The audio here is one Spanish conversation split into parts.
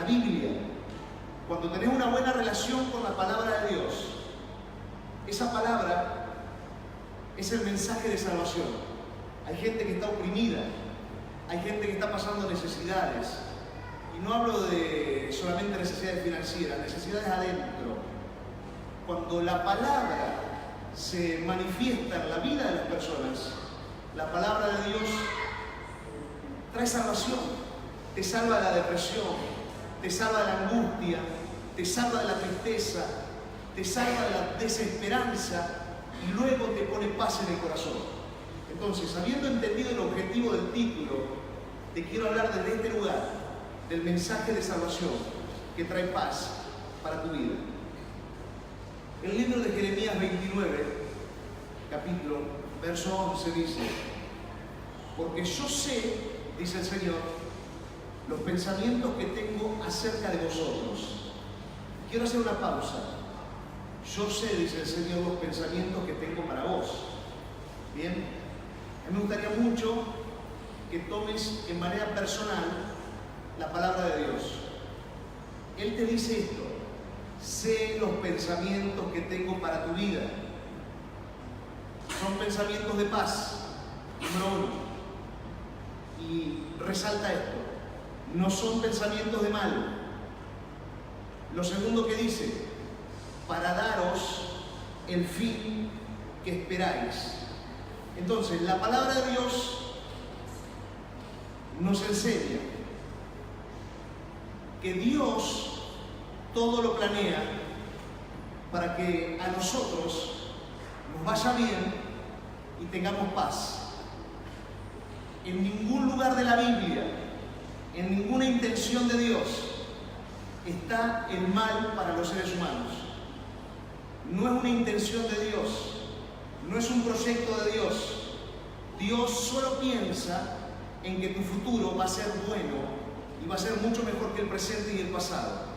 la Biblia, cuando tenés una buena relación con la palabra de Dios, esa palabra es el mensaje de salvación. Hay gente que está oprimida, hay gente que está pasando necesidades, y no hablo de solamente necesidades financieras, necesidades adentro. Cuando la palabra se manifiesta en la vida de las personas, la palabra de Dios trae salvación, te salva de la depresión, te salva de la angustia, te salva de la tristeza, te salva de la desesperanza y luego te pone paz en el corazón. Entonces, habiendo entendido el objetivo del título, te quiero hablar desde este lugar del mensaje de salvación que trae paz para tu vida. El libro de Jeremías 29, capítulo, verso 11 dice: porque yo sé, dice el Señor, los pensamientos que tengo acerca de vosotros. Quiero hacer una pausa. Yo sé, dice el Señor, los pensamientos que tengo para vos. Bien, a mí me gustaría mucho que tomes en manera personal la palabra de Dios. Él te dice esto: sé los pensamientos que tengo para tu vida. Son pensamientos de paz, número uno. Y resalta esto: no son pensamientos de mal. Lo segundo que dice: para daros el fin que esperáis. Entonces, la palabra de Dios nos enseña que Dios todo lo planea para que a nosotros nos vaya bien y tengamos paz. En ningún lugar de la Biblia, en ninguna intención de Dios, está el mal para los seres humanos. No es una intención de Dios, no es un proyecto de Dios. Dios solo piensa en que tu futuro va a ser bueno y va a ser mucho mejor que el presente y el pasado.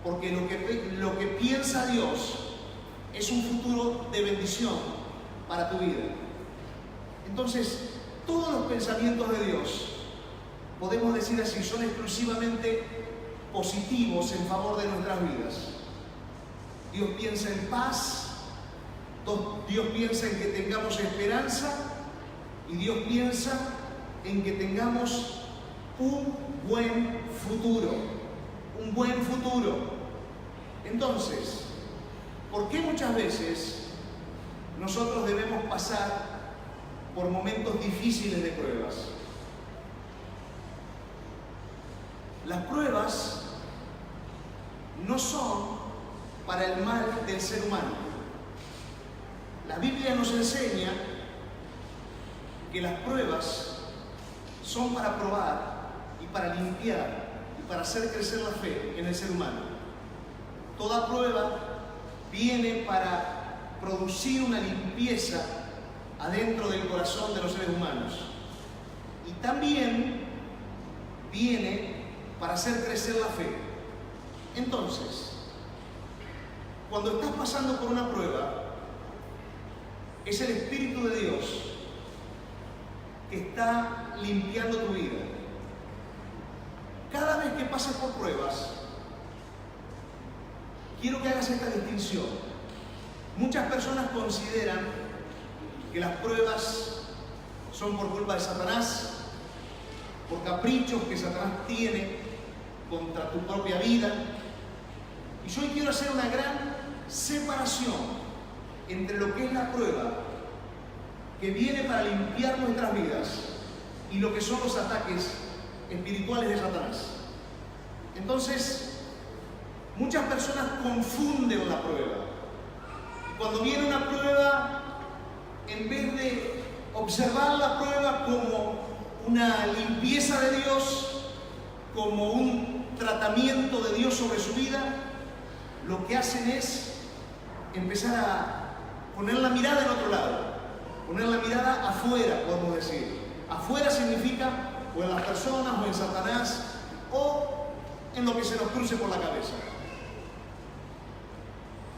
Porque lo que piensa Dios es un futuro de bendición para tu vida. Entonces, todos los pensamientos de Dios, podemos decir así, son exclusivamente positivos en favor de nuestras vidas. Dios piensa en paz, Dios piensa en que tengamos esperanza y Dios piensa en que tengamos un buen futuro. Un buen futuro. Entonces, ¿por qué muchas veces nosotros debemos pasar por momentos difíciles de pruebas? Las pruebas no son para el mal del ser humano. La Biblia nos enseña que las pruebas son para probar y para limpiar y para hacer crecer la fe en el ser humano. Toda prueba viene para producir una limpieza adentro del corazón de los seres humanos. Y también viene para hacer crecer la fe. Entonces, cuando estás pasando por una prueba, es el Espíritu de Dios que está limpiando tu vida. Cada vez que pases por pruebas, quiero que hagas esta distinción. Muchas personas consideran que las pruebas son por culpa de Satanás, por caprichos que Satanás tiene contra tu propia vida. Y yo hoy quiero hacer una gran separación entre lo que es la prueba que viene para limpiar nuestras vidas y lo que son los ataques espirituales de Satanás. Entonces, muchas personas confunden la prueba. Y cuando viene una prueba, en vez de observar la prueba como una limpieza de Dios, como un tratamiento de Dios sobre su vida, lo que hacen es empezar a poner la mirada en otro lado, poner la mirada afuera, podemos decir. Afuera significa o en las personas, o en Satanás, o en lo que se nos cruce por la cabeza.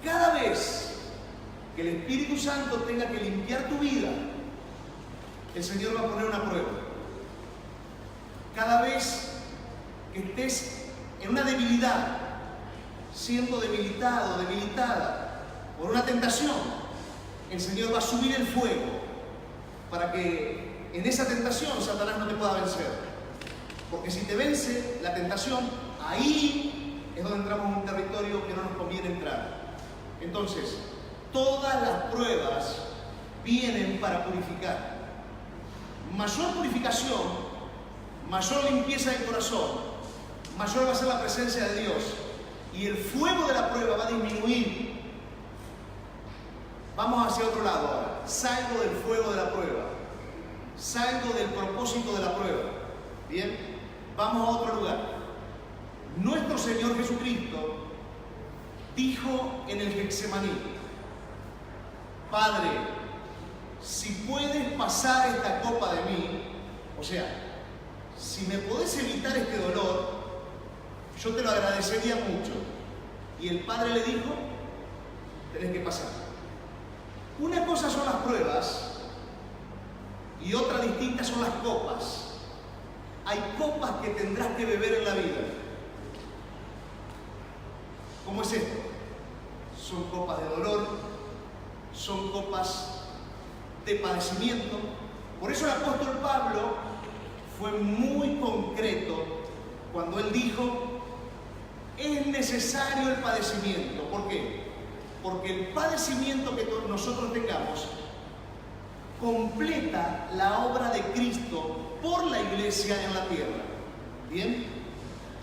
Cada vez que el Espíritu Santo tenga que limpiar tu vida, el Señor va a poner una prueba. Cada vez que estés en una debilidad, siendo debilitado, debilitada por una tentación, el Señor va a subir el fuego para que en esa tentación Satanás no te pueda vencer. Porque si te vence la tentación, ahí es donde entramos en un territorio que no nos conviene entrar. Entonces, todas las pruebas vienen para purificar. Mayor purificación, mayor limpieza del corazón, mayor va a ser la presencia de Dios. Y el fuego de la prueba va a disminuir. Vamos hacia otro lado ahora. Salgo del fuego de la prueba. Salgo del propósito de la prueba. Bien, vamos a otro lugar. Nuestro Señor Jesucristo dijo en el Getsemaní: Padre, si puedes pasar esta copa de mí, o sea, si me podés evitar este dolor, yo te lo agradecería mucho. Y el Padre le dijo: tenés que pasar. Una cosa son las pruebas y otra distinta son las copas. Hay copas que tendrás que beber en la vida. ¿Cómo es esto? Son copas de dolor, son copas de padecimiento. Por eso el apóstol Pablo fue muy concreto cuando él dijo: es necesario el padecimiento. ¿Por qué? Porque el padecimiento que nosotros tengamos completa la obra de Cristo por la iglesia en la tierra. ¿Bien?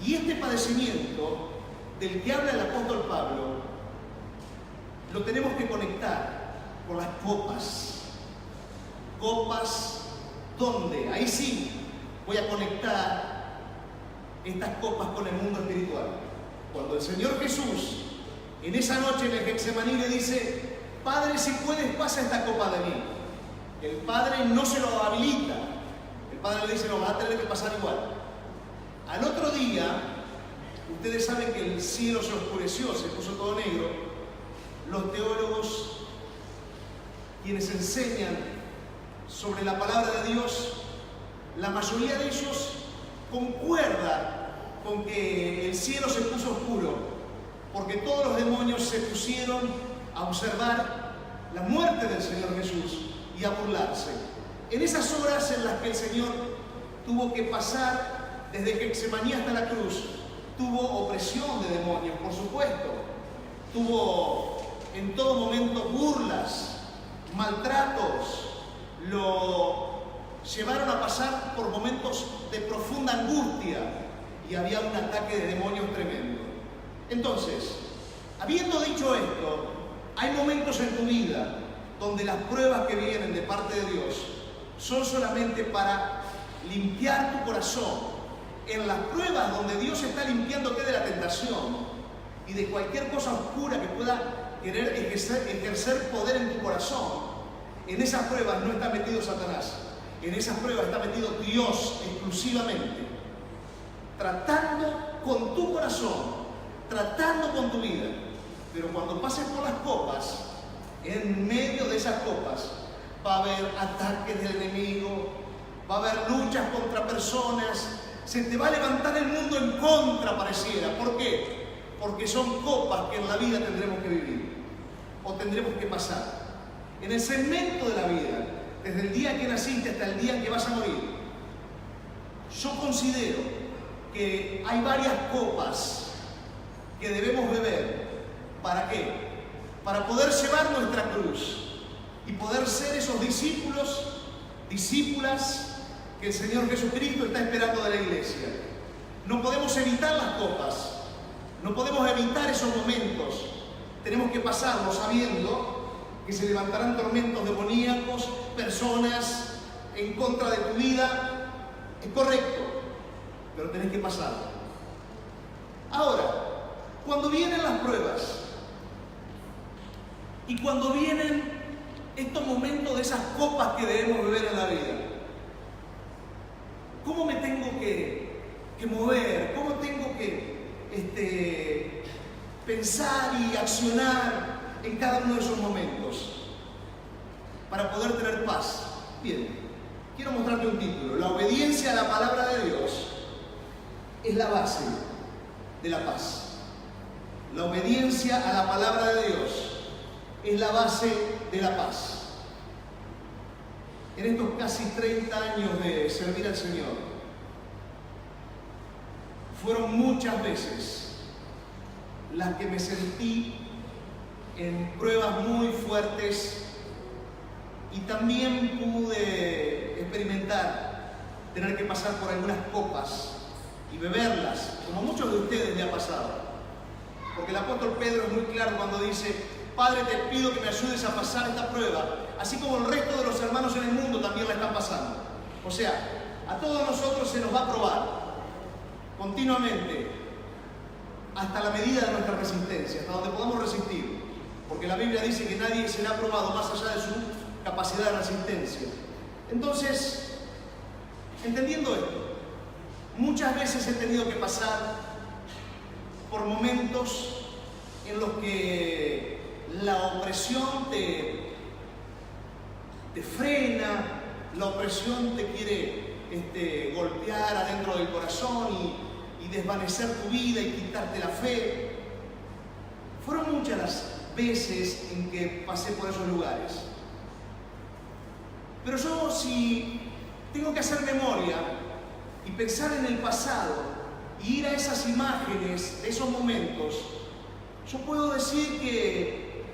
Y este padecimiento del que habla el apóstol Pablo lo tenemos que conectar con las copas. Copas donde, ahí sí, voy a conectar estas copas con el mundo espiritual. Cuando el Señor Jesús en esa noche en el Getsemaní le dice: Padre, si puedes, pasa esta copa de mí. El Padre no se lo habilita. El Padre le dice: no, vas a tener que pasar igual. Al otro día, ustedes saben que el cielo se oscureció, se puso todo negro. Los teólogos, quienes enseñan sobre la palabra de Dios, la mayoría de ellos concuerda con que el cielo se puso oscuro, porque todos los demonios se pusieron a observar la muerte del Señor Jesús y a burlarse. En esas horas en las que el Señor tuvo que pasar desde Getsemaní hasta la cruz, tuvo opresión de demonios, por supuesto. Tuvo en todo momento burlas, maltratos, lo llevaron a pasar por momentos de profunda angustia y había un ataque de demonios tremendo. Entonces, habiendo dicho esto, hay momentos en tu vida donde las pruebas que vienen de parte de Dios son solamente para limpiar tu corazón. En las pruebas donde Dios está limpiándote de la tentación y de cualquier cosa oscura que pueda querer ejercer poder en tu corazón, en esas pruebas no está metido Satanás. En esas pruebas está metido Dios exclusivamente, tratando con tu corazón, tratando con tu vida. Pero cuando pases por las copas, en medio de esas copas va a haber ataques del enemigo, va a haber luchas contra personas, se te va a levantar el mundo en contra, pareciera. ¿Por qué? Porque son copas que en la vida tendremos que vivir o tendremos que pasar. En el segmento de la vida, desde el día que naciste hasta el día que vas a morir, yo considero que hay varias copas que debemos beber. ¿Para qué? Para poder llevar nuestra cruz y poder ser esos discípulos, discípulas que el Señor Jesucristo está esperando de la iglesia. No podemos evitar las copas, no podemos evitar esos momentos. Tenemos que pasarlos sabiendo que se levantarán tormentos demoníacos, personas en contra de tu vida. Es correcto, pero tenés que pasarlo. Ahora, cuando vienen las pruebas y cuando vienen estos momentos de esas copas que debemos beber en la vida, ¿cómo me tengo que mover? ¿Cómo tengo que pensar y accionar en cada uno de esos momentos para poder tener paz? Bien, quiero mostrarte un título. La obediencia a la palabra de Dios es la base de la paz. La obediencia a la palabra de Dios es la base de la paz. En estos casi 30 años de servir al Señor, fueron muchas veces las que me sentí en pruebas muy fuertes y también pude experimentar tener que pasar por algunas copas y beberlas, como muchos de ustedes le ha pasado. Porque el apóstol Pedro es muy claro cuando dice: Padre, te pido que me ayudes a pasar esta prueba, así como el resto de los hermanos en el mundo también la están pasando. O sea, a todos nosotros se nos va a probar continuamente, hasta la medida de nuestra resistencia, hasta donde podamos resistir. Porque la Biblia dice que nadie será probado más allá de su capacidad de resistencia. Entonces, entendiendo esto, muchas veces he tenido que pasar por momentos en los que la opresión te frena, la opresión te quiere golpear adentro del corazón y desvanecer tu vida y quitarte la fe. Fueron muchas las veces en que pasé por esos lugares. Pero yo, si tengo que hacer memoria y pensar en el pasado y ir a esas imágenes de esos momentos, yo puedo decir que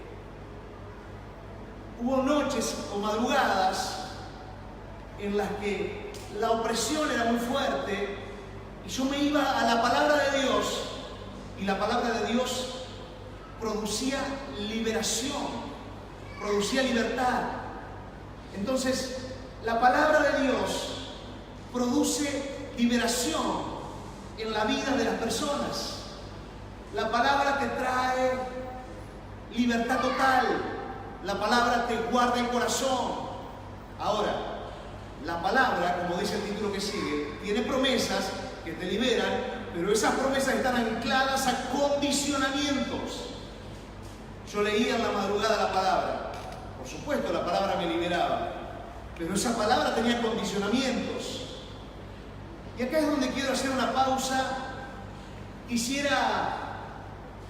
hubo noches o madrugadas en las que la opresión era muy fuerte y yo me iba a la palabra de Dios y la palabra de Dios producía liberación, producía libertad. Entonces, la palabra de Dios produce liberación en la vida de las personas. La palabra te trae libertad total. La palabra te guarda el corazón. Ahora, la palabra, como dice el título que sigue, tiene promesas que te liberan, pero esas promesas están ancladas a condicionamientos. Yo leía en la madrugada la palabra. Por supuesto, la palabra me liberaba, pero esa palabra tenía condicionamientos. Y acá es donde quiero hacer una pausa. Quisiera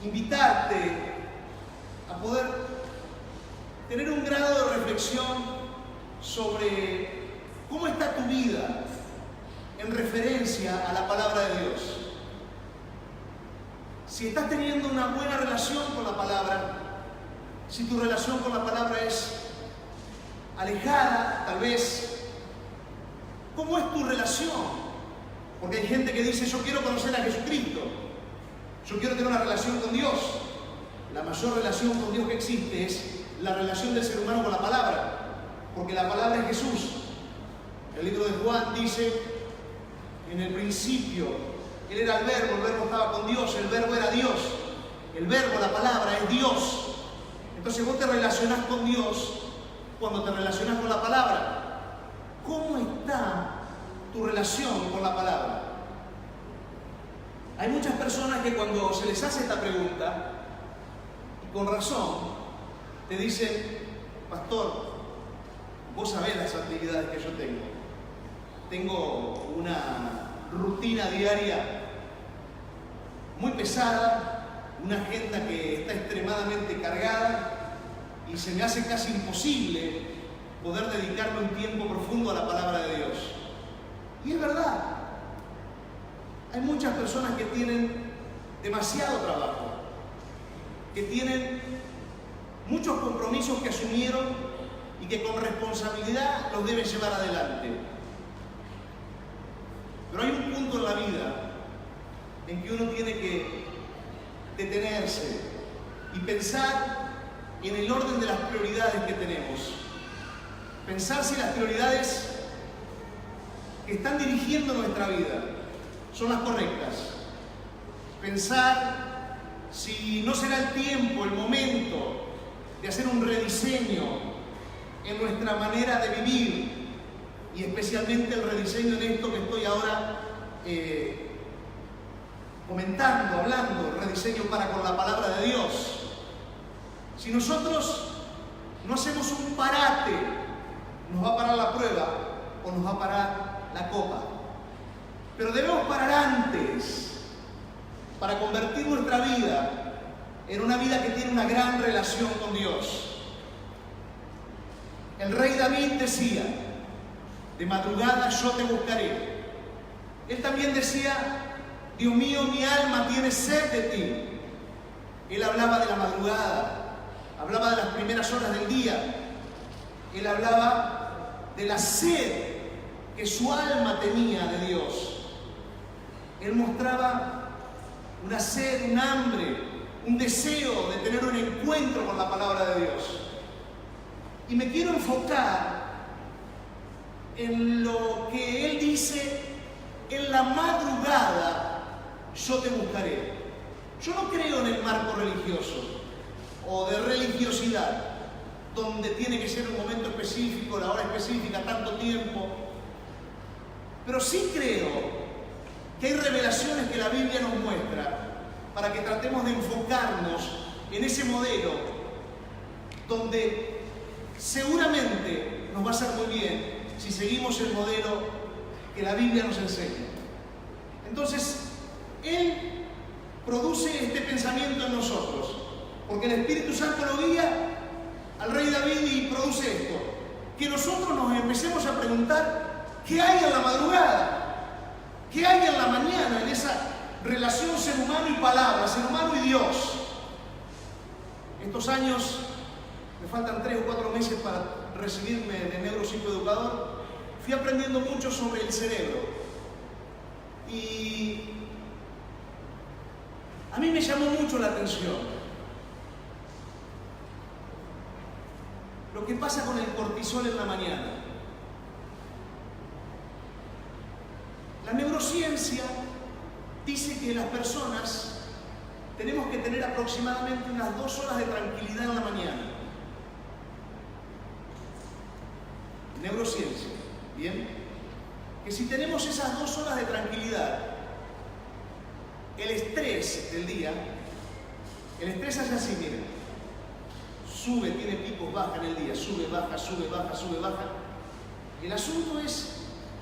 invitarte a poder tener un grado de reflexión sobre cómo está tu vida en referencia a la palabra de Dios. Si estás teniendo una buena relación con la palabra, si tu relación con la palabra es alejada, tal vez, ¿cómo es tu relación? Porque hay gente que dice: yo quiero conocer a Jesucristo, yo quiero tener una relación con Dios. La mayor relación con Dios que existe es la relación del ser humano con la palabra, porque la palabra es Jesús. El libro de Juan dice: en el principio, Él era el verbo estaba con Dios, el verbo era Dios. El verbo, la palabra, es Dios. Entonces vos te relacionás con Dios cuando te relacionás con la palabra. ¿Cómo está tu relación con la palabra? Hay muchas personas que cuando se les hace esta pregunta, y con razón, te dicen: pastor, vos sabés las actividades que yo tengo. Tengo una rutina diaria muy pesada, una agenda que está extremadamente cargada y se me hace casi imposible poder dedicarme un tiempo profundo a la palabra de Dios. Y es verdad, hay muchas personas que tienen demasiado trabajo, que tienen muchos compromisos que asumieron y que con responsabilidad los deben llevar adelante. Pero hay un punto en la vida en que uno tiene que detenerse y pensar en el orden de las prioridades que tenemos. Pensar si las prioridades que están dirigiendo nuestra vida son las correctas. Pensar si no será el tiempo, el momento de hacer un rediseño en nuestra manera de vivir, y especialmente el rediseño en esto que estoy ahora comentando, hablando, el rediseño para con la palabra de Dios. Si nosotros no hacemos un parate, nos va a parar la prueba o nos va a parar la copa. Pero debemos parar antes. para convertir nuestra vida en una vida que tiene una gran relación con Dios. El rey David decía, de madrugada yo te buscaré. Él también decía, Dios mío, mi alma tiene sed de ti. Él hablaba de la madrugada, hablaba de las primeras horas del día. Él hablaba de la sed que su alma tenía de Dios. Él mostraba una sed, un hambre, un deseo de tener un encuentro con la palabra de Dios. Y me quiero enfocar en lo que él dice, en la madrugada yo te buscaré. Yo no creo en el marco religioso o de religiosidad, donde tiene que ser un momento específico, la hora específica, tanto tiempo. Pero sí creo que hay revelaciones que la Biblia nos muestra para que tratemos de enfocarnos en ese modelo donde seguramente nos va a hacer muy bien si seguimos el modelo que la Biblia nos enseña. Entonces, Él produce este pensamiento en nosotros, porque el Espíritu Santo lo guía al rey David y produce esto, que nosotros nos empecemos a preguntar qué hay en la madrugada, qué hay en la mañana, en esa relación ser humano y palabra, ser humano y Dios. Estos años, me faltan 3 o 4 meses para recibirme de neuropsicoeducador, fui aprendiendo mucho sobre el cerebro. Y a mí me llamó mucho la atención lo que pasa con el cortisol en la mañana. La neurociencia dice que las personas tenemos que tener aproximadamente unas 2 horas de tranquilidad en la mañana. Neurociencia, ¿bien? Que si tenemos esas 2 horas de tranquilidad, el estrés del día, el estrés hace así, miren, sube, tiene picos, baja en el día, sube, baja, sube, baja, sube, baja. El asunto es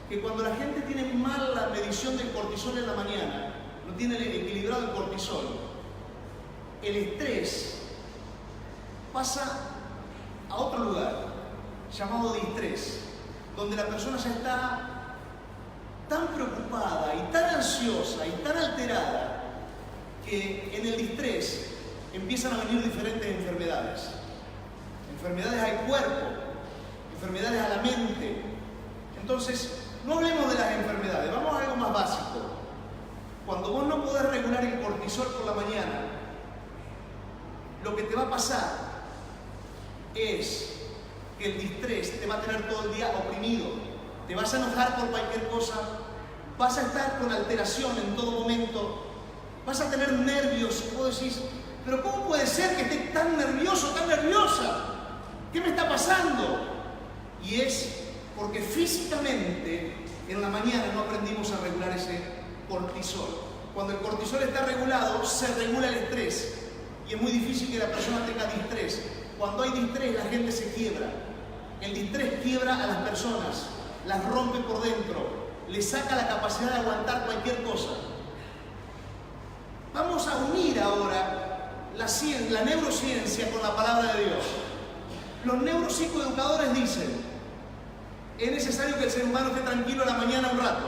que cuando la gente tiene mal la medición del cortisol en la mañana, no tiene equilibrado el cortisol, el estrés pasa a otro lugar, llamado distrés, donde la persona ya está tan preocupada y tan ansiosa y tan alterada que en el distrés empiezan a venir diferentes enfermedades. Enfermedades al cuerpo, enfermedades a la mente. Entonces, no hablemos de las enfermedades, vamos a algo más básico. Cuando vos no podés regular el cortisol por la mañana, lo que te va a pasar es que el distrés te va a tener todo el día oprimido, te vas a enojar por cualquier cosa, vas a estar con alteración en todo momento, vas a tener nervios y vos decís, pero ¿cómo puede ser que esté tan nervioso, tan nerviosa? ¿Qué me está pasando? Y es porque físicamente en la mañana no aprendimos a regular ese cortisol. Cuando el cortisol está regulado, se regula el estrés y es muy difícil que la persona tenga distrés. Cuando hay distrés, la gente se quiebra. El distrés quiebra a las personas, las rompe por dentro, les saca la capacidad de aguantar cualquier cosa. Vamos a unir ahora la neurociencia con la palabra de Dios. Los neuropsicoeducadores dicen, es necesario que el ser humano esté tranquilo en la mañana un rato.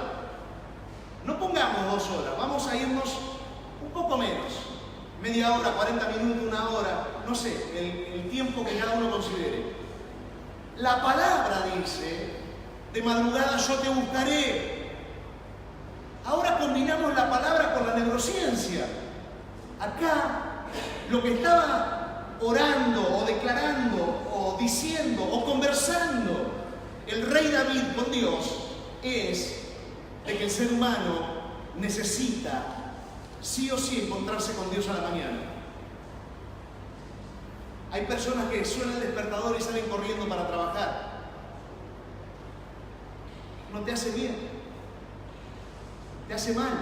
No pongamos 2 horas, vamos a irnos un poco menos. Media hora, 40 minutos, 1 hora, no sé, el tiempo que cada uno considere. La palabra dice, de madrugada yo te buscaré. Ahora combinamos la palabra con la neurociencia. Acá, lo que estaba orando o declarando o diciendo o conversando el rey David con Dios es de que el ser humano necesita sí o sí encontrarse con Dios a la mañana. Hay personas que suenan el despertador y salen corriendo para trabajar. No te hace bien, te hace mal.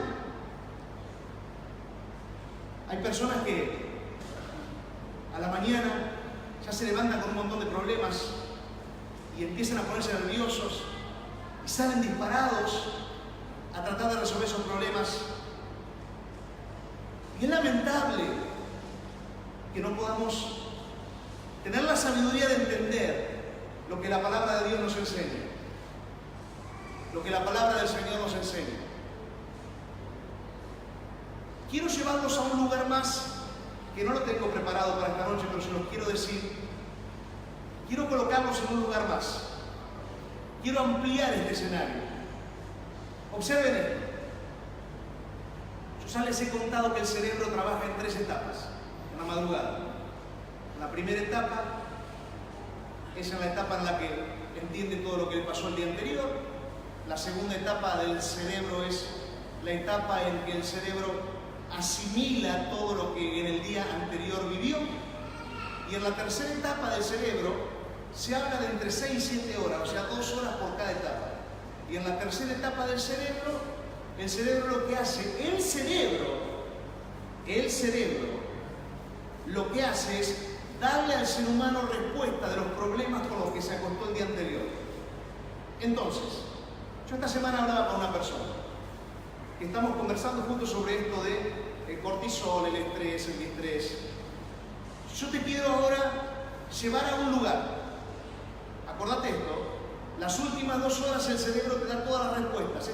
Hay personas que a la mañana ya se levantan con un montón de problemas y empiezan a ponerse nerviosos y salen disparados a tratar de resolver esos problemas. Y es lamentable que no podamos tener la sabiduría de entender lo que la palabra de Dios nos enseña, lo que la palabra del Señor nos enseña. Quiero llevarlos a un lugar más que no lo tengo preparado para esta noche, pero se los quiero decir. Quiero colocarlos en un lugar más. Quiero ampliar este escenario. Observen esto. Yo ya les he contado que el cerebro trabaja en 3 etapas en la madrugada. La primera etapa es en la etapa en la que entiende todo lo que le pasó el día anterior. La segunda etapa del cerebro es la etapa en que el cerebro asimila todo lo que en el día anterior vivió. Y en la tercera etapa del cerebro se habla de entre 6 y 7 horas, o sea, 2 horas por cada etapa. Y en la tercera etapa del cerebro, el cerebro lo que hace, el cerebro lo que hace es darle al ser humano respuesta de los problemas con los que se acostó el día anterior. Entonces, yo esta semana hablaba con una persona que estamos conversando juntos sobre esto de el cortisol, el estrés, el distrés. Yo te quiero ahora llevar a un lugar. Acordate esto, las últimas 2 horas el cerebro te da todas las respuestas.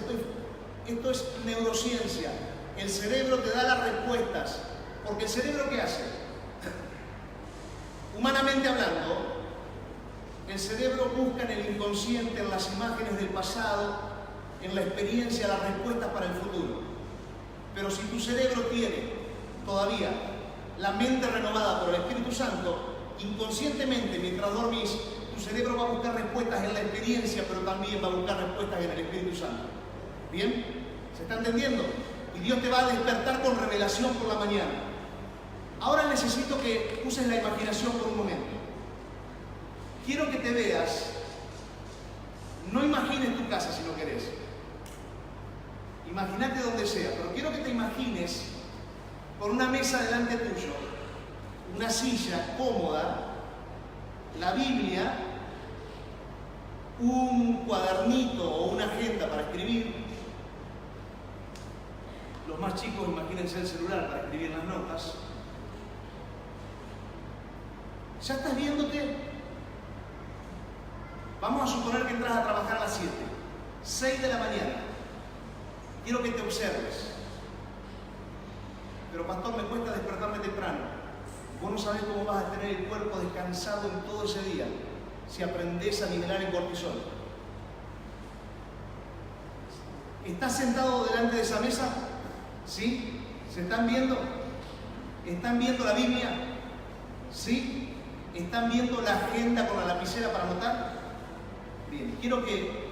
Esto es neurociencia. El cerebro te da las respuestas. Porque el cerebro, ¿qué hace? Humanamente hablando, el cerebro busca en el inconsciente, en las imágenes del pasado, en la experiencia, las respuestas para el futuro. Pero si tu cerebro tiene todavía la mente renovada por el Espíritu Santo, inconscientemente, mientras dormís, tu cerebro va a buscar respuestas en la experiencia, pero también va a buscar respuestas en el Espíritu Santo. ¿Bien? ¿Se está entendiendo? Y Dios te va a despertar con revelación por la mañana. Ahora necesito que uses la imaginación por un momento. Quiero que te veas. No imagines tu casa si no querés. Imagínate donde sea, pero quiero que te imagines por una mesa delante tuyo, una silla cómoda, la Biblia, un cuadernito o una agenda para escribir. Los más chicos, imagínense el celular para escribir las notas. ¿Ya estás viéndote? Vamos a suponer que entras a trabajar a las 7, 6 de la mañana. Quiero que te observes. Pero pastor, me cuesta despertarme temprano. Vos no sabés cómo vas a tener el cuerpo descansado en todo ese día si aprendés a nivelar el cortisol. ¿Estás sentado delante de esa mesa? ¿Sí? ¿Se están viendo? ¿Están viendo la Biblia? ¿Sí? ¿Están viendo la agenda con la lapicera para anotar? Bien, quiero que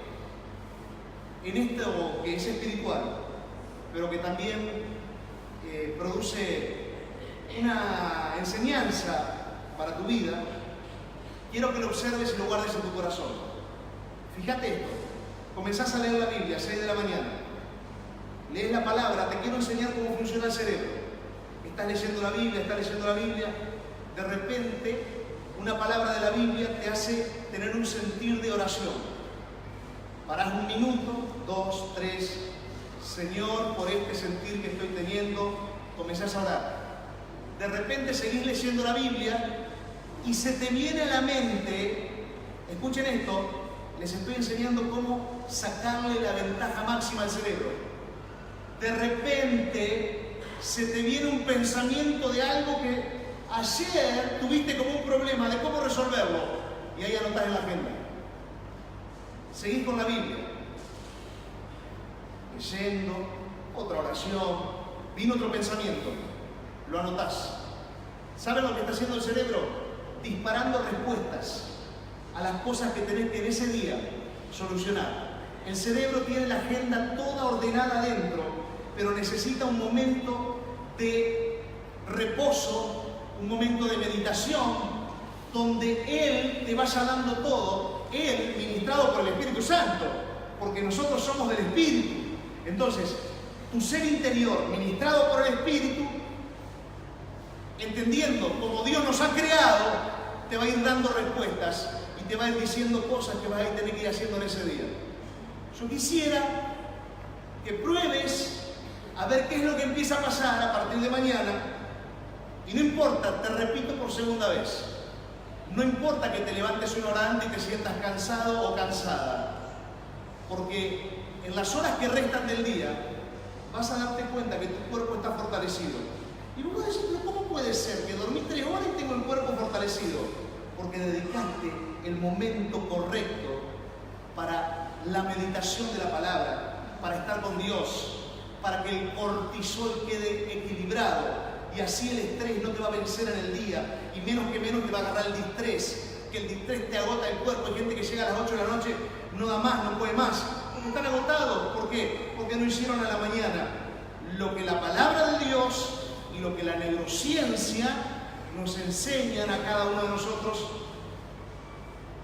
en esto que es espiritual, pero que también produce una enseñanza para tu vida, quiero que lo observes y lo guardes en tu corazón. Fíjate esto, comenzás a leer la Biblia a 6 de la mañana, lees la palabra, te quiero enseñar cómo funciona el cerebro. Estás leyendo la Biblia, de repente una palabra de la Biblia te hace tener un sentir de oración. Parás 1 minuto, 2, 3, Señor, por este sentir que estoy teniendo, comenzás a orar. De repente seguís leyendo la Biblia y se te viene a la mente, escuchen esto, les estoy enseñando cómo sacarle la ventaja máxima al cerebro. De repente se te viene un pensamiento de algo que ayer tuviste como un problema de cómo resolverlo y ahí anotás en la agenda. Seguís con la Biblia, leyendo, otra oración, vino otro pensamiento, lo anotás. ¿Saben lo que está haciendo el cerebro? Disparando respuestas a las cosas que tenés que en ese día solucionar. El cerebro tiene la agenda toda ordenada adentro, pero necesita un momento de reposo, un momento de meditación, donde Él te vaya dando todo, Él ministrado por el Espíritu Santo, porque nosotros somos del Espíritu. Entonces, tu ser interior, ministrado por el Espíritu, entendiendo cómo Dios nos ha creado, te va a ir dando respuestas y te va a ir diciendo cosas que vas a tener que ir haciendo en ese día. Yo quisiera que pruebes a ver qué es lo que empieza a pasar a partir de mañana. Y no importa, te repito por segunda vez, no importa que te levantes una hora antes y te sientas cansado o cansada, porque en las horas que restan del día vas a darte cuenta que tu cuerpo está fortalecido. Y vos decís, pero ¿cómo puede ser que dormí 3 horas y tengo el cuerpo fortalecido? Porque dedicaste el momento correcto para la meditación de la palabra, para estar con Dios, para que el cortisol quede equilibrado y así el estrés no te va a vencer en el día y menos te va a agarrar el distrés, que el distrés te agota el cuerpo. Hay gente que llega a las 8 de la noche, no da más, no puede más, porque están agotados. ¿Por qué? Porque no hicieron a la mañana lo que la palabra de Dios y lo que la neurociencia nos enseñan a cada uno de nosotros,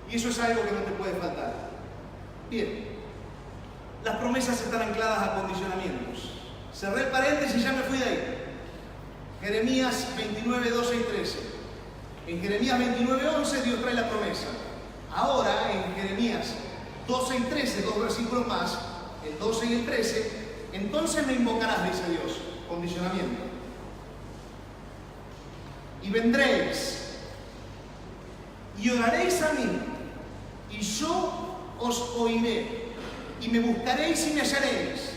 y eso es algo que no te puede faltar. Bien, las promesas están ancladas a condicionamientos. Cerré el paréntesis y ya me fui de ahí. Jeremías 29, 12 y 13. En Jeremías 29, 11 Dios trae la promesa. Ahora en Jeremías 12 y 13, 2 versículos más, el 12 y el 13, entonces me invocarás, dice Dios, condicionamiento. Y vendréis y oraréis a mí, y yo os oiré, y me buscaréis y me hallaréis,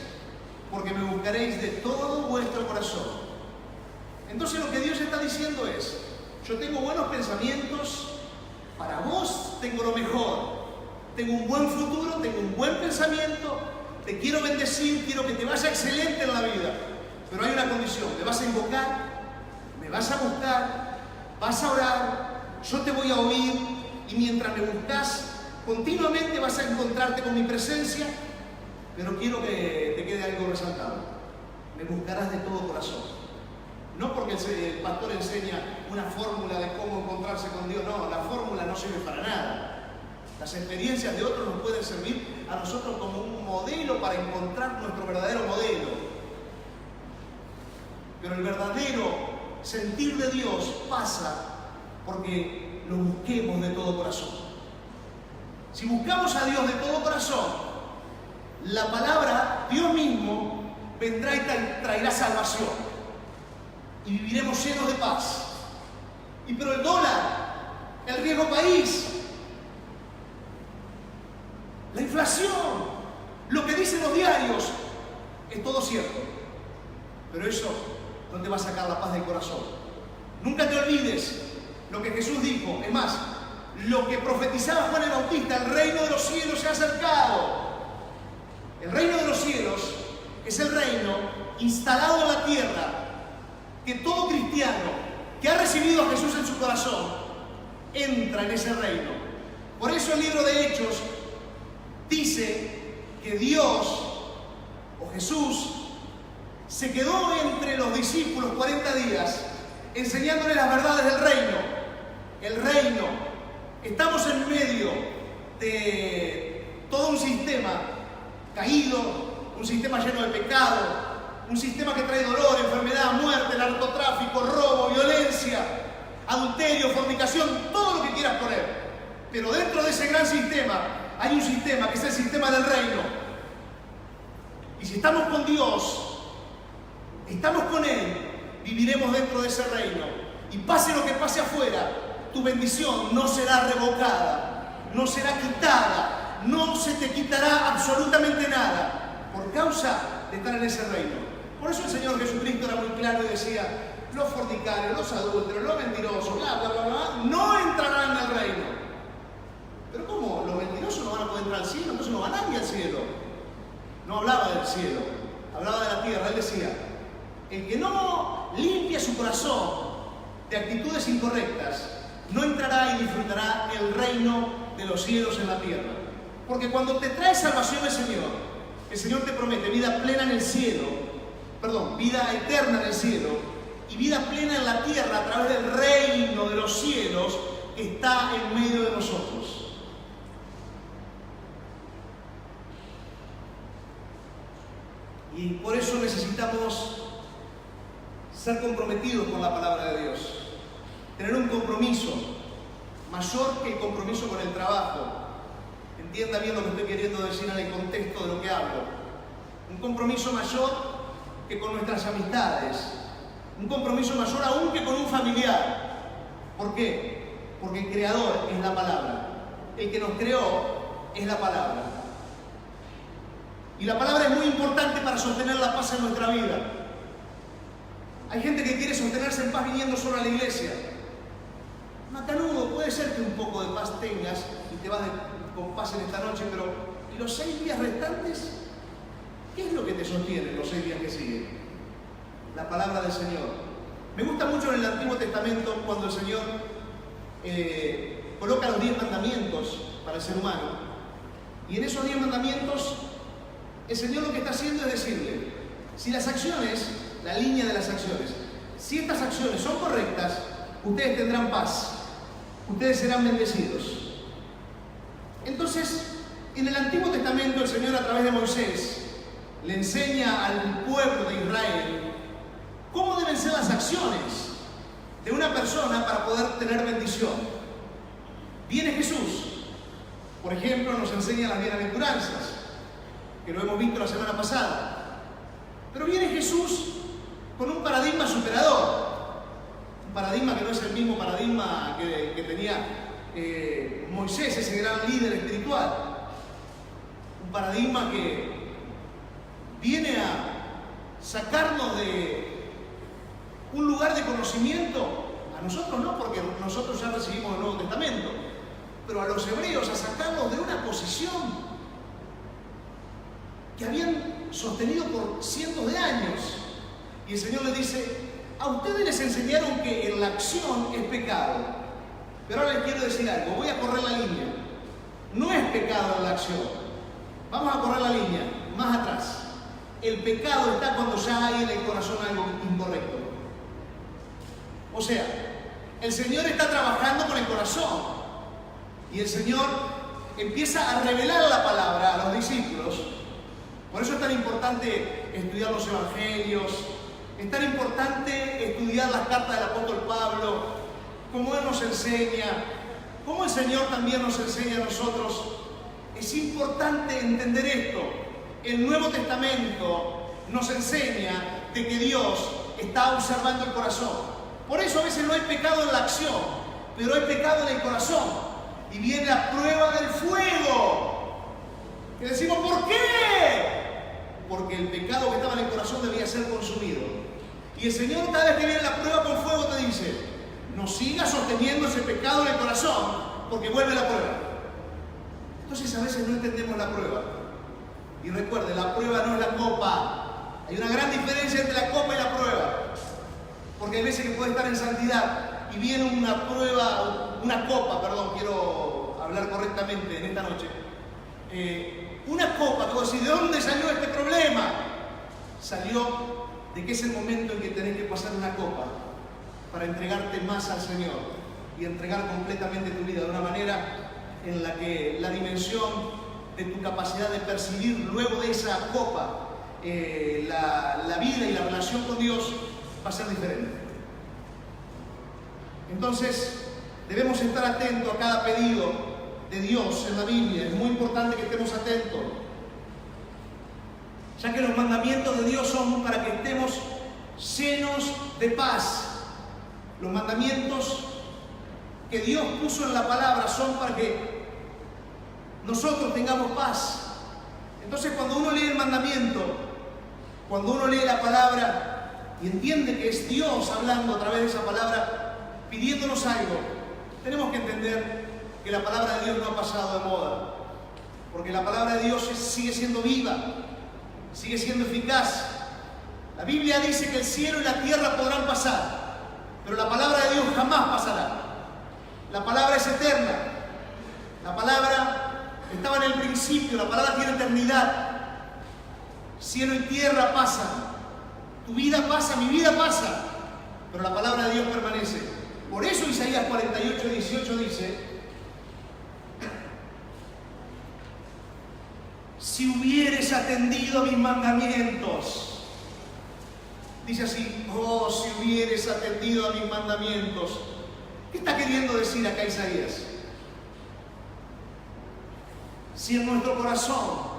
porque me buscaréis de todo vuestro corazón. Entonces lo que Dios está diciendo es, yo tengo buenos pensamientos para vos, tengo lo mejor, tengo un buen futuro, tengo un buen pensamiento, te quiero bendecir, quiero que te vaya excelente en la vida, pero hay una condición: me vas a invocar, me vas a buscar, vas a orar, yo te voy a oír, y mientras me buscas continuamente vas a encontrarte con mi presencia, pero quiero que te quede algo resaltado: me buscarás de todo corazón. No porque el pastor enseña una fórmula de cómo encontrarse con Dios, no, la fórmula no sirve para nada. Las experiencias de otros nos pueden servir a nosotros como un modelo para encontrar nuestro verdadero modelo. Pero el verdadero sentir de Dios pasa porque lo busquemos de todo corazón. Si buscamos a Dios de todo corazón, la palabra, Dios mismo, vendrá y traerá salvación. Y viviremos llenos de paz. Pero el dólar, el riesgo país, la inflación, lo que dicen los diarios, es todo cierto. Pero eso no te va a sacar la paz del corazón. Nunca te olvides lo que Jesús dijo. Es más, lo que profetizaba Juan el Bautista: el reino de los cielos se ha acercado. El reino de los cielos es el reino instalado en la tierra, que todo cristiano que ha recibido a Jesús en su corazón entra en ese reino. Por eso el libro de Hechos dice que Dios o Jesús se quedó entre los discípulos 40 días enseñándoles las verdades del reino. El reino, estamos en medio de todo un sistema caído, un sistema lleno de pecado, un sistema que trae dolor, enfermedad, muerte, narcotráfico, robo, violencia, adulterio, fornicación, todo lo que quieras poner. Pero dentro de ese gran sistema hay un sistema que es el sistema del reino. Y si estamos con Dios, estamos con Él, viviremos dentro de ese reino. Y pase lo que pase afuera, tu bendición no será revocada, no será quitada, no se te quitará absolutamente nada por causa de estar en ese reino. Por eso el Señor Jesucristo era muy claro y decía: los fornicarios, los adúlteros, los mentirosos, bla, bla, bla, bla, no entrarán en el reino. Pero ¿cómo? Los mentirosos no van a poder entrar al cielo, entonces no van nadie al cielo. No hablaba del cielo, hablaba de la tierra. Él decía: el que no limpia su corazón de actitudes incorrectas, no entrará y disfrutará el reino de los cielos en la tierra. Porque cuando te trae salvación el Señor te promete vida plena en el cielo, vida eterna en el cielo y vida plena en la tierra a través del reino de los cielos que está en medio de nosotros. Y por eso necesitamos ser comprometidos con la palabra de Dios, tener un compromiso mayor que el compromiso con el trabajo. Entienda bien lo que estoy queriendo decir en el contexto de lo que hablo. Un compromiso mayor que con nuestras amistades, un compromiso mayor aún que con un familiar. ¿Por qué? Porque el creador es la palabra, el que nos creó es la palabra. Y la palabra es muy importante para sostener la paz en nuestra vida. Hay gente que quiere sostenerse en paz viniendo solo a la iglesia. Macanudo, puede ser que un poco de paz tengas y te vas con paz en esta noche, pero ¿y los 6 días restantes? ¿Qué es lo que te sostiene los 6 días que siguen? La palabra del Señor. Me gusta mucho en el Antiguo Testamento cuando el Señor coloca los 10 mandamientos para el ser humano. Y en esos 10 mandamientos, el Señor lo que está haciendo es decirle, si las acciones, la línea de las acciones, si estas acciones son correctas, ustedes tendrán paz, ustedes serán bendecidos. Entonces, en el Antiguo Testamento, el Señor a través de Moisés le enseña al pueblo de Israel cómo deben ser las acciones de una persona para poder tener bendición. Viene Jesús, por ejemplo, nos enseña las bienaventuranzas, que lo hemos visto la semana pasada. Pero viene Jesús con un paradigma superador, un paradigma que no es el mismo paradigma que tenía Moisés, ese gran líder espiritual. Un paradigma que viene a sacarnos de un lugar de conocimiento, a nosotros no, porque nosotros ya recibimos el Nuevo Testamento, pero a los hebreos a sacarlos de una posición que habían sostenido por cientos de años. Y el Señor les dice, a ustedes les enseñaron que en la acción es pecado, pero ahora les quiero decir algo, voy a correr la línea. No es pecado en la acción, vamos a correr la línea más atrás. El pecado está cuando ya hay en el corazón algo incorrecto. O sea, el Señor está trabajando con el corazón y el Señor empieza a revelar la palabra a los discípulos. Por eso es tan importante estudiar los evangelios, es tan importante estudiar las cartas del apóstol Pablo, cómo él nos enseña, cómo el Señor también nos enseña a nosotros. Es importante entender esto. El Nuevo Testamento nos enseña de que Dios está observando el corazón. Por eso a veces no hay pecado en la acción, pero hay pecado en el corazón. Y viene la prueba del fuego. Y decimos, ¿por qué? Porque el pecado que estaba en el corazón debía ser consumido. Y el Señor cada vez que viene la prueba con fuego te dice, no sigas sosteniendo ese pecado en el corazón, porque vuelve la prueba. Entonces a veces no entendemos la prueba. Y recuerde, la prueba no es la copa. Hay una gran diferencia entre la copa y la prueba. Porque hay veces que puede estar en santidad y viene una prueba, quiero hablar correctamente en esta noche. Una copa, te voy a decir, ¿de dónde salió este problema? Salió de que es el momento en que tenés que pasar una copa para entregarte más al Señor y entregar completamente tu vida de una manera en la que la dimensión de tu capacidad de percibir luego de esa copa la vida y la relación con Dios va a ser diferente. Entonces debemos estar atentos a cada pedido de Dios en la Biblia. Es muy importante que estemos atentos, ya que los mandamientos de Dios son para que estemos llenos de paz. Los mandamientos que Dios puso en la palabra son para que nosotros tengamos paz. Entonces cuando uno lee el mandamiento, cuando uno lee la palabra y entiende que es Dios hablando a través de esa palabra, pidiéndonos algo, tenemos que entender que la palabra de Dios no ha pasado de moda, porque la palabra de Dios sigue siendo viva, sigue siendo eficaz. La Biblia dice que el cielo y la tierra podrán pasar, pero la palabra de Dios jamás pasará. La palabra es eterna, la palabra estaba en el principio, la palabra tiene eternidad. Cielo y tierra pasan, tu vida pasa, mi vida pasa, pero la palabra de Dios permanece. Por eso Isaías 48:18 dice, si hubieres atendido a mis mandamientos, dice así, oh, si hubieres atendido a mis mandamientos. ¿Qué está queriendo decir acá Isaías? Si en nuestro corazón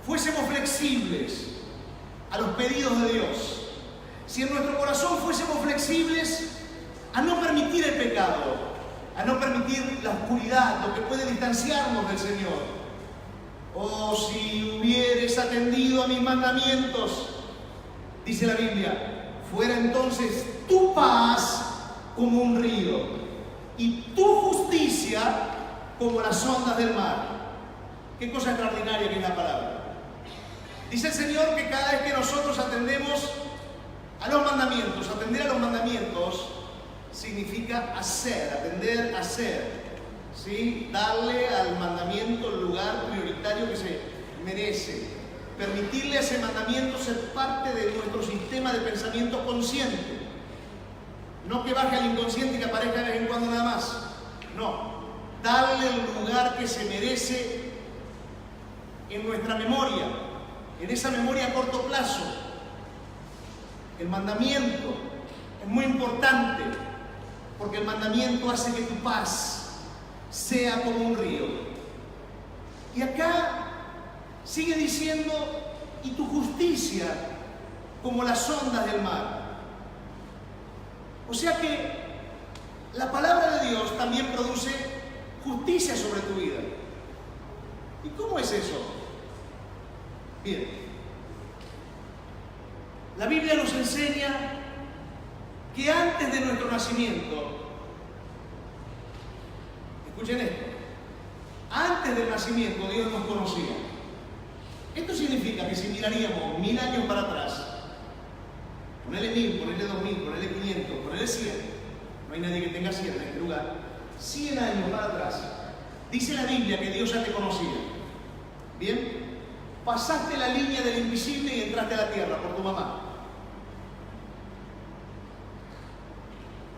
fuésemos flexibles a los pedidos de Dios, si en nuestro corazón fuésemos flexibles a no permitir el pecado, a no permitir la oscuridad, lo que puede distanciarnos del Señor, o si hubieres atendido a mis mandamientos, dice la Biblia, fuera entonces tu paz como un río y tu justicia como las ondas del mar. Qué cosa extraordinaria que es la palabra. Dice el Señor que cada vez que nosotros atendemos a los mandamientos, atender a los mandamientos significa hacer, atender a hacer, ¿sí? Darle al mandamiento el lugar prioritario que se merece, permitirle a ese mandamiento ser parte de nuestro sistema de pensamiento consciente, no que baje al inconsciente y que aparezca de vez en cuando nada más, no, darle el lugar que se merece en nuestra memoria, en esa memoria a corto plazo. El mandamiento es muy importante porque el mandamiento hace que tu paz sea como un río. Y acá sigue diciendo, y tu justicia como las ondas del mar. O sea que la palabra de Dios también produce justicia sobre tu vida. ¿Y cómo es eso? Bien, la Biblia nos enseña que antes de nuestro nacimiento, escuchen esto, antes del nacimiento Dios nos conocía. Esto significa que si miraríamos 1000 años para atrás, ponele 1000, ponele 2000, ponele 500, ponele 100, no hay nadie que tenga 100 en este lugar, 100 años para atrás, dice la Biblia que Dios ya te conocía. Bien, pasaste la línea del invisible y entraste a la tierra por tu mamá.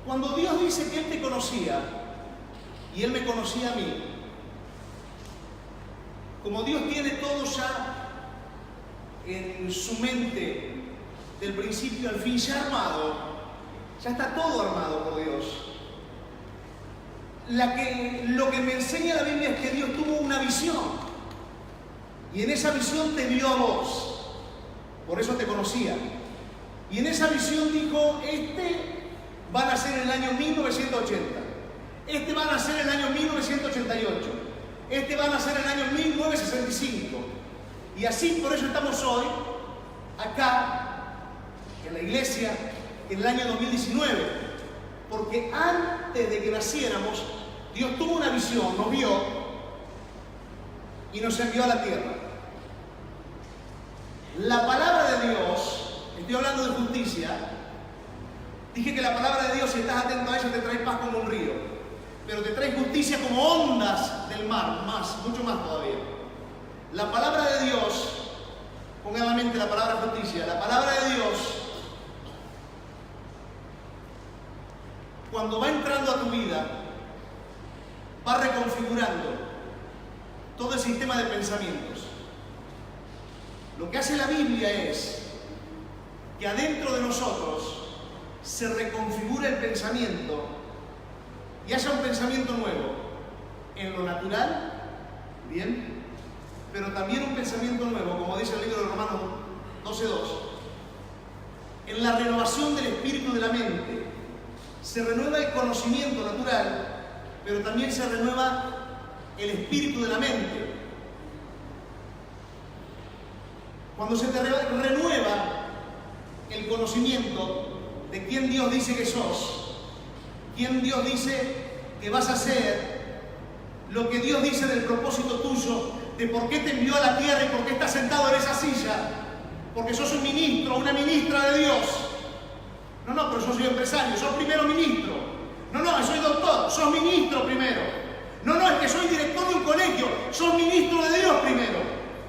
Cuando Dios dice que Él te conocía y Él me conocía a mí, como Dios tiene todo ya en su mente del principio al fin ya armado, ya está todo armado por Dios. Lo que me enseña la Biblia es que Dios tuvo una visión y en esa visión te vio a vos, por eso te conocía, y en esa visión dijo, va a nacer en el año 1980, este va a nacer en el año 1988, este va a nacer en el año 1965. Y así, por eso estamos hoy, acá, en la iglesia, en el año 2019. Porque antes de que naciéramos, Dios tuvo una visión, nos vio y nos envió a la tierra. La palabra de Dios, estoy hablando de justicia, dije que la palabra de Dios, si estás atento a ella, te trae paz como un río, pero te trae justicia como ondas del mar, mucho más todavía. La palabra de Dios, pongan en la mente la palabra justicia, la palabra de Dios, cuando va entrando a tu vida, va reconfigurando todo el sistema de pensamientos. Lo que hace la Biblia es que adentro de nosotros se reconfigura el pensamiento y haya un pensamiento nuevo en lo natural, bien, pero también un pensamiento nuevo, como dice el libro de Romanos 12:2, en la renovación del espíritu de la mente. Se renueva el conocimiento natural, pero también se renueva el espíritu de la mente. Cuando se te renueva el conocimiento de quién Dios dice que sos, quién Dios dice que vas a ser, lo que Dios dice del propósito tuyo, de por qué te envió a la tierra y por qué estás sentado en esa silla, porque sos un ministro, una ministra de Dios. No, pero yo soy empresario, sos primero ministro. No, soy doctor, sos ministro primero. No, es que soy director de un colegio, sos ministro de Dios primero.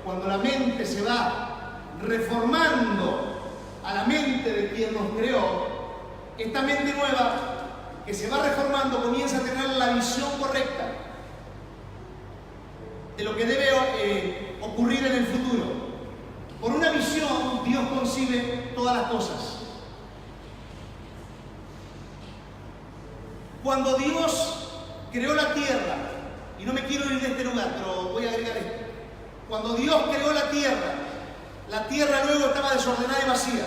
Cuando la mente se va reformando a la mente de quien nos creó, esta mente nueva que se va reformando comienza a tener la visión correcta de lo que debe ocurrir en el futuro. Por una visión, Dios concibe todas las cosas. Cuando Dios creó la tierra, y no me quiero ir de este lugar, pero voy a agregar esto. Cuando Dios creó la tierra La tierra luego estaba desordenada y vacía.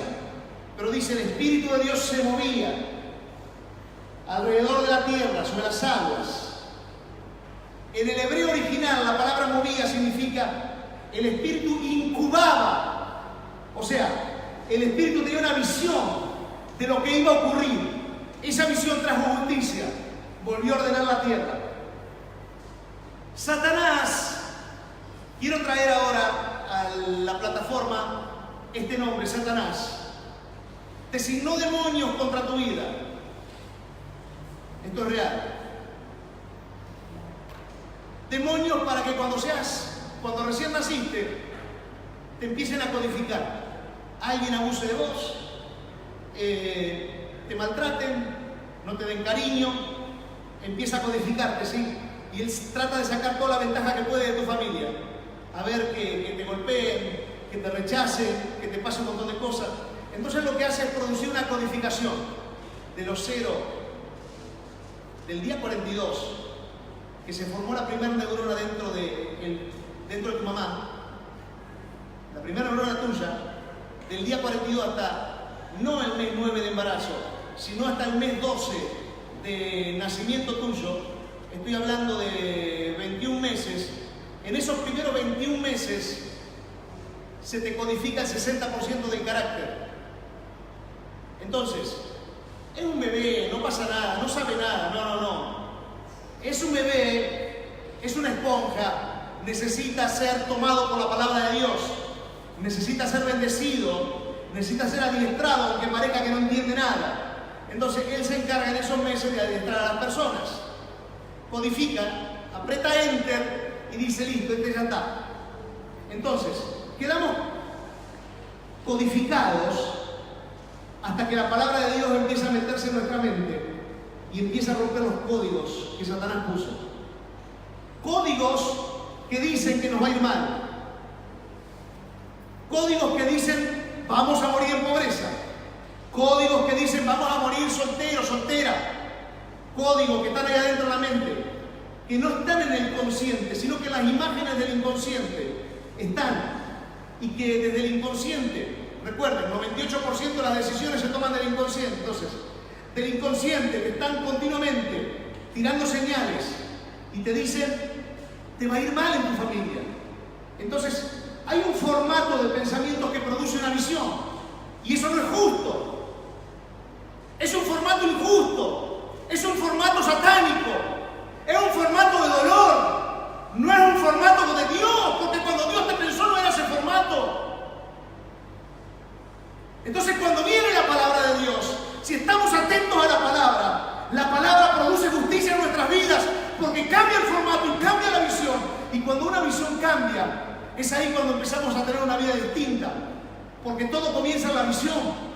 Pero dice, el Espíritu de Dios se movía alrededor de la tierra, sobre las aguas. En el hebreo original, la palabra movía significa el Espíritu incubaba. O sea, el Espíritu tenía una visión de lo que iba a ocurrir. Esa visión trajo justicia, volvió a ordenar la tierra. Satanás, quiero traer ahora a la plataforma este nombre, Satanás. Designó demonios contra tu vida. Esto es real. Demonios para que cuando recién naciste, te empiecen a codificar. Alguien abuse de vos, te maltraten, no te den cariño, empieza a codificarte, ¿sí? Y él trata de sacar toda la ventaja que puede de tu familia. A ver que te golpeen, que te rechacen, que te pase un montón de cosas. Entonces lo que hace es producir una codificación de los 0, del día 42, que se formó la primera neurona dentro de tu mamá, la primera neurona tuya, del día 42 hasta, no el mes 9 de embarazo, sino hasta el mes 12 de nacimiento tuyo, estoy hablando de 21 meses, en esos primeros 21 meses se te codifica el 60% del carácter. Entonces, es un bebé, no pasa nada, no sabe nada, no. Es un bebé, es una esponja, necesita ser tomado por la palabra de Dios, necesita ser bendecido, necesita ser adiestrado, aunque parezca que no entiende nada. Entonces, él se encarga en esos meses de adiestrar a las personas. Codifica, aprieta Enter y dice, listo, este ya está. Entonces, quedamos codificados hasta que la palabra de Dios empieza a meterse en nuestra mente y empieza a romper los códigos que Satanás puso. Códigos que dicen que nos va a ir mal. Códigos que dicen vamos a morir en pobreza. Códigos que dicen vamos a morir soltero, soltera. Códigos que están ahí adentro de la mente, que no están en el consciente, sino que las imágenes del inconsciente están. Y que desde el inconsciente, recuerden, el 98% de las decisiones se toman del inconsciente. Entonces, del inconsciente que están continuamente tirando señales y te dicen, te va a ir mal en tu familia. Entonces, hay un formato de pensamientos que produce una visión. Y eso no es justo. Es un formato injusto. Es un formato satánico. Es un formato de dolor. No es un formato de Dios, porque cuando Dios te pensó no era ese formato. Entonces cuando viene la palabra de Dios, si estamos atentos a la palabra produce justicia en nuestras vidas, porque cambia el formato y cambia la visión. Y cuando una visión cambia, es ahí cuando empezamos a tener una vida distinta, porque todo comienza en la visión.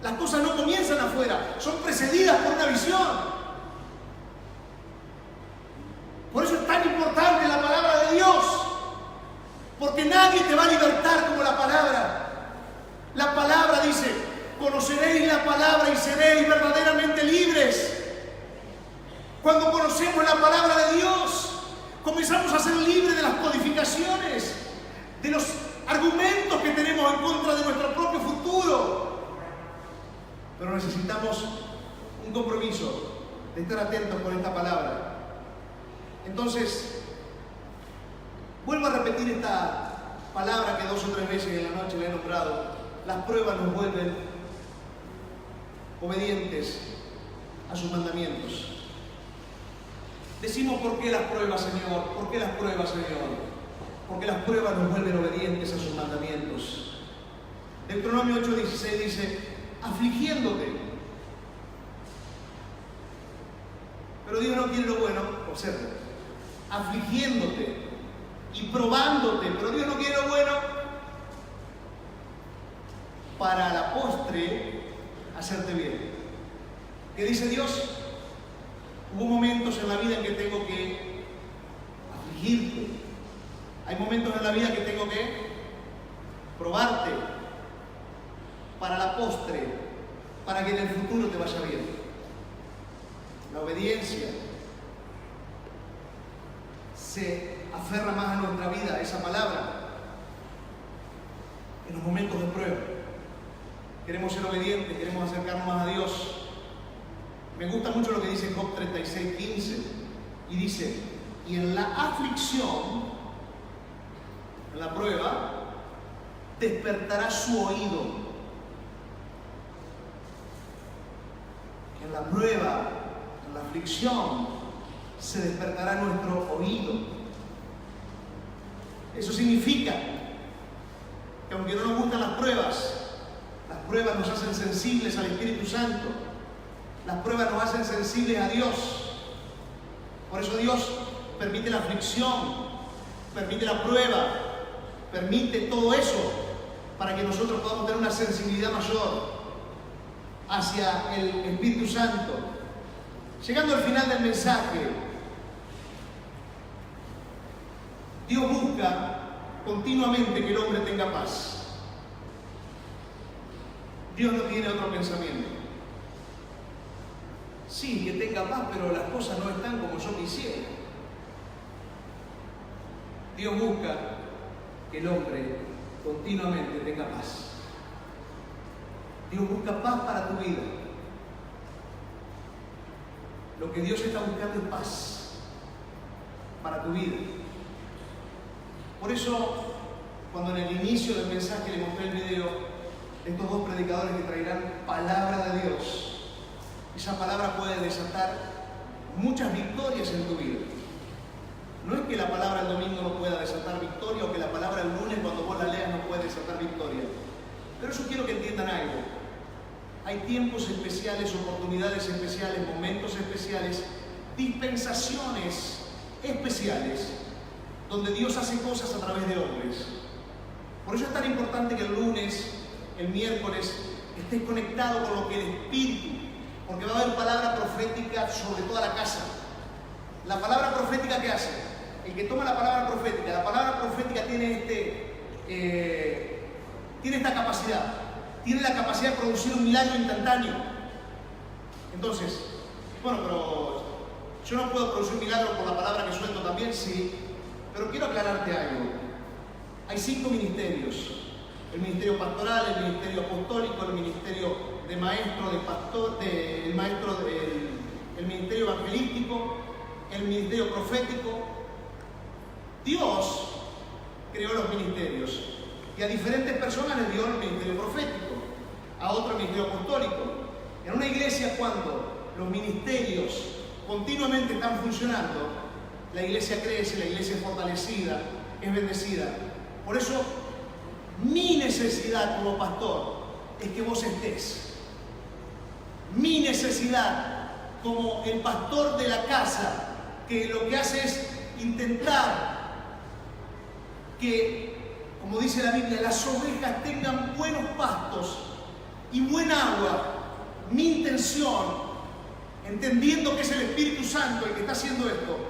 Las cosas no comienzan afuera, son precedidas por una visión. Por eso es tan importante la palabra de Dios, porque nadie te va a libertar como la palabra. La palabra dice, conoceréis la palabra y seréis verdaderamente libres. Cuando conocemos la palabra de Dios, comenzamos a ser libres de las codificaciones, de los argumentos que tenemos en contra de nuestro propio futuro. Pero necesitamos un compromiso de estar atentos con esta palabra. Entonces, vuelvo a repetir esta palabra que 2 o 3 veces en la noche le he nombrado. Las pruebas nos vuelven obedientes a sus mandamientos. Decimos, ¿por qué las pruebas, Señor? ¿Por qué las pruebas, Señor? Porque las pruebas nos vuelven obedientes a sus mandamientos. Deuteronomio 8:16 dice, afligiéndote. Pero Dios no quiere lo bueno, observa. Afligiéndote y probándote, pero Dios no quiere lo bueno, para a la postre hacerte bien. ¿Qué dice Dios? Hubo momentos en la vida en que tengo que afligirte. Hay momentos en la vida que tengo que probarte para la postre, para que en el futuro te vaya bien. La obediencia se aferra más a nuestra vida, esa palabra. en los momentos de prueba. Queremos ser obedientes, queremos acercarnos más a Dios. Me gusta mucho lo que dice Job 36:15 y dice: y en la aflicción, en la prueba, despertará su oído. En la prueba, en la aflicción, se despertará nuestro oído. Eso significa que aunque no nos gustan las pruebas nos hacen sensibles al Espíritu Santo. Las pruebas nos hacen sensibles a Dios. Por eso Dios permite la aflicción, permite la prueba, permite todo eso para que nosotros podamos tener una sensibilidad mayor hacia el Espíritu Santo. Llegando al final del mensaje, Dios busca continuamente que el hombre tenga paz. Dios no tiene otro pensamiento. Sí, que tenga paz, pero las cosas no están como yo quisiera. Dios busca que el hombre continuamente tenga paz. Dios busca paz para tu vida. Lo que Dios está buscando es paz para tu vida. Por eso, cuando en el inicio del mensaje le mostré el video de estos dos predicadores que traerán palabra de Dios, esa palabra puede desatar muchas victorias en tu vida. No es que la palabra el domingo no pueda desatar victoria, o que la palabra el lunes cuando vos la leas no puede desatar victoria. Pero yo quiero que entiendan algo. Hay tiempos especiales, oportunidades especiales, momentos especiales, dispensaciones especiales, donde Dios hace cosas a través de hombres. Por eso es tan importante que el lunes, el miércoles, estés conectado con lo que el Espíritu, porque va a haber palabra profética sobre toda la casa. La palabra profética, ¿qué hace? El que toma la palabra profética tiene esta capacidad. Tiene la capacidad de producir un milagro instantáneo. Entonces, bueno, pero yo no puedo producir un milagro por la palabra que suelto también, sí. Pero quiero aclararte algo. Hay 5 ministerios. El ministerio pastoral, el ministerio apostólico, el ministerio de maestro, de pastor, el ministerio evangelístico, el ministerio profético. Dios creó los ministerios y a diferentes personas les dio el ministerio profético, a otro el ministerio apostólico. En una iglesia, cuando los ministerios continuamente están funcionando, la iglesia crece, la iglesia es fortalecida, es bendecida. Por eso, mi necesidad como pastor es que vos estés. Mi necesidad como el pastor de la casa, que lo que hace es intentar que, como dice la Biblia, las ovejas tengan buenos pastos y buen agua. Mi intención, entendiendo que es el Espíritu Santo el que está haciendo esto,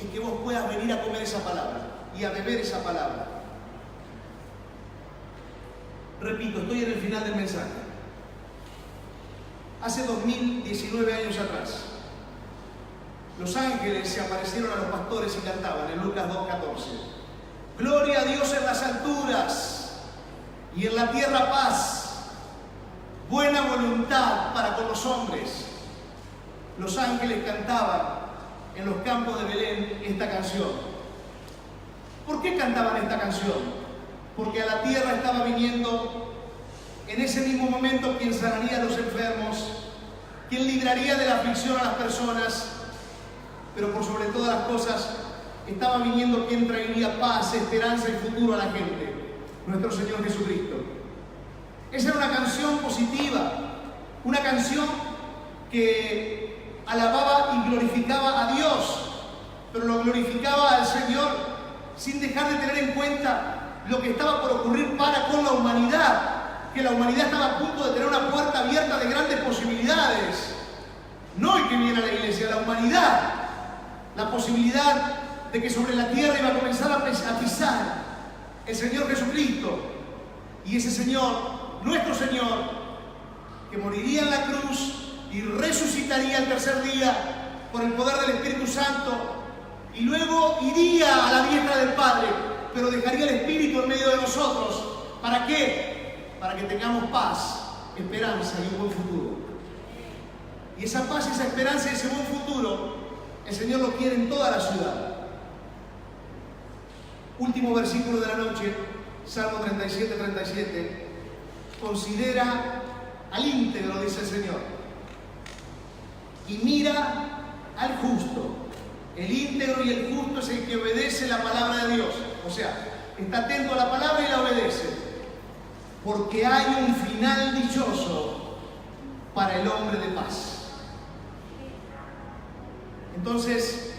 es que vos puedas venir a comer esa palabra y a beber esa palabra. Repito, estoy en el final del mensaje. Hace 2019 años atrás, los ángeles se aparecieron a los pastores y cantaban en Lucas 2:14. Gloria a Dios en las alturas y en la tierra paz, buena voluntad para con los hombres. Los ángeles cantaban en los campos de Belén esta canción. ¿Por qué cantaban esta canción? Porque a la tierra estaba viniendo en ese mismo momento quien sanaría a los enfermos, quien libraría de la aflicción a las personas, pero por sobre todas las cosas estaba viniendo quien traería paz, esperanza y futuro a la gente, nuestro Señor Jesucristo. Esa era una canción positiva, una canción que alababa y glorificaba a Dios, pero lo glorificaba al Señor sin dejar de tener en cuenta lo que estaba por ocurrir para con la humanidad, que la humanidad estaba a punto de tener una puerta abierta de grandes posibilidades. No el que viene a la iglesia, la humanidad. La posibilidad de que sobre la tierra iba a comenzar a pisar el Señor Jesucristo. Y ese Señor, nuestro Señor, que moriría en la cruz y resucitaría el tercer día por el poder del Espíritu Santo, y luego iría a la diestra del Padre, pero dejaría el Espíritu en medio de nosotros ¿Para qué? Para que tengamos paz, esperanza y un buen futuro. Y esa paz, esa esperanza y ese buen futuro, el Señor lo quiere en toda la ciudad. Último versículo de la noche, Salmo 37:37. Considera al íntegro, dice el Señor, y mira al justo. El íntegro y el justo es el que obedece la palabra de Dios. O sea, está atento a la palabra y la obedece. Porque hay un final dichoso para el hombre de paz. Entonces,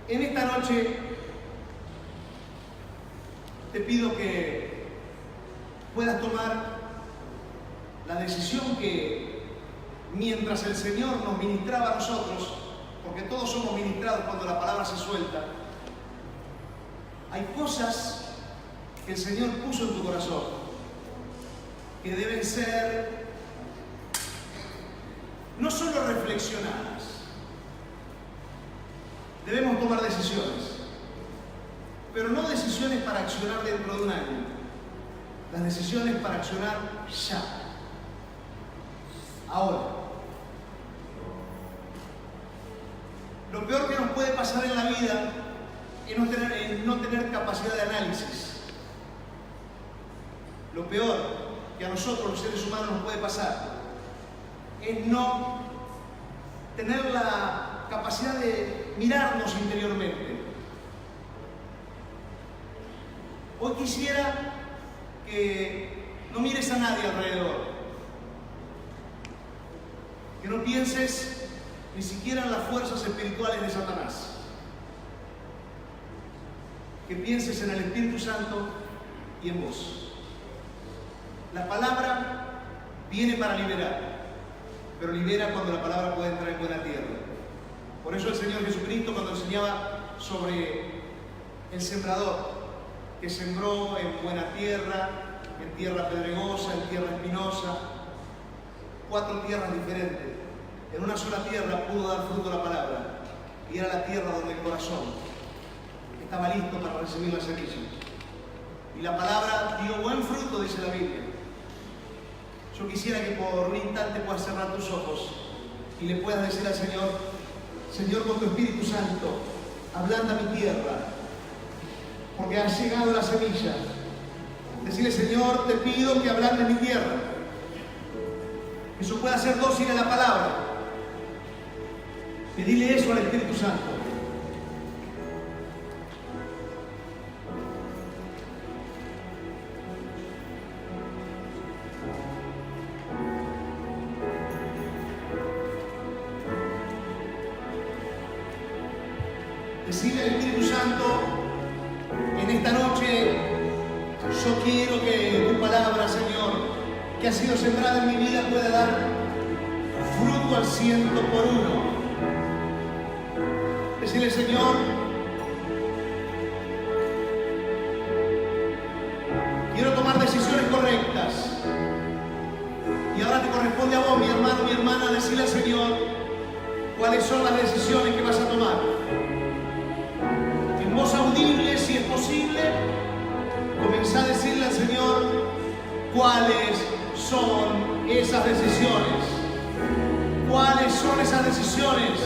en esta noche te pido que puedas tomar la decisión que mientras el Señor nos ministraba a nosotros, porque todos somos ministrados cuando la palabra se suelta, hay cosas que el Señor puso en tu corazón que deben ser no solo reflexionadas, debemos tomar decisiones, pero no decisiones para accionar dentro de un año, las decisiones para accionar ya, ahora. Lo peor que nos puede pasar en la vida es no tener capacidad de análisis. Lo peor que a nosotros los seres humanos nos puede pasar es no tener la capacidad de mirarnos interiormente. Hoy quisiera que no mires a nadie alrededor, que no pienses ni siquiera en las fuerzas espirituales de Satanás, que pienses en el Espíritu Santo y en vos. La palabra viene para liberar, pero libera cuando la palabra puede entrar en buena tierra. Por eso el Señor Jesucristo, cuando enseñaba sobre el sembrador, que sembró en buena tierra, en tierra pedregosa, en tierra espinosa, 4 tierras diferentes. En una sola tierra pudo dar fruto la palabra, y era la tierra donde el corazón estaba listo para recibir la semilla. Y la palabra dio buen fruto, dice la Biblia. Yo quisiera que por un instante puedas cerrar tus ojos y le puedas decir al Señor: Señor, con tu Espíritu Santo, ablanda mi tierra, porque ha llegado la semilla. Decirle: Señor, te pido que ablandes mi tierra, que eso pueda ser dócil a la palabra. Pedile eso al Espíritu Santo. Decirle al Espíritu Santo: en esta noche yo quiero que tu palabra, Señor, que ha sido sembrada en mi vida, pueda dar fruto al 100%. Decirle: Señor, quiero tomar decisiones correctas. Y ahora te corresponde a vos, mi hermano, mi hermana, decirle al Señor cuáles son las decisiones que vas a tomar. En voz audible, si es posible, comenzá a decirle al Señor cuáles son esas decisiones. ¿Cuáles son esas decisiones?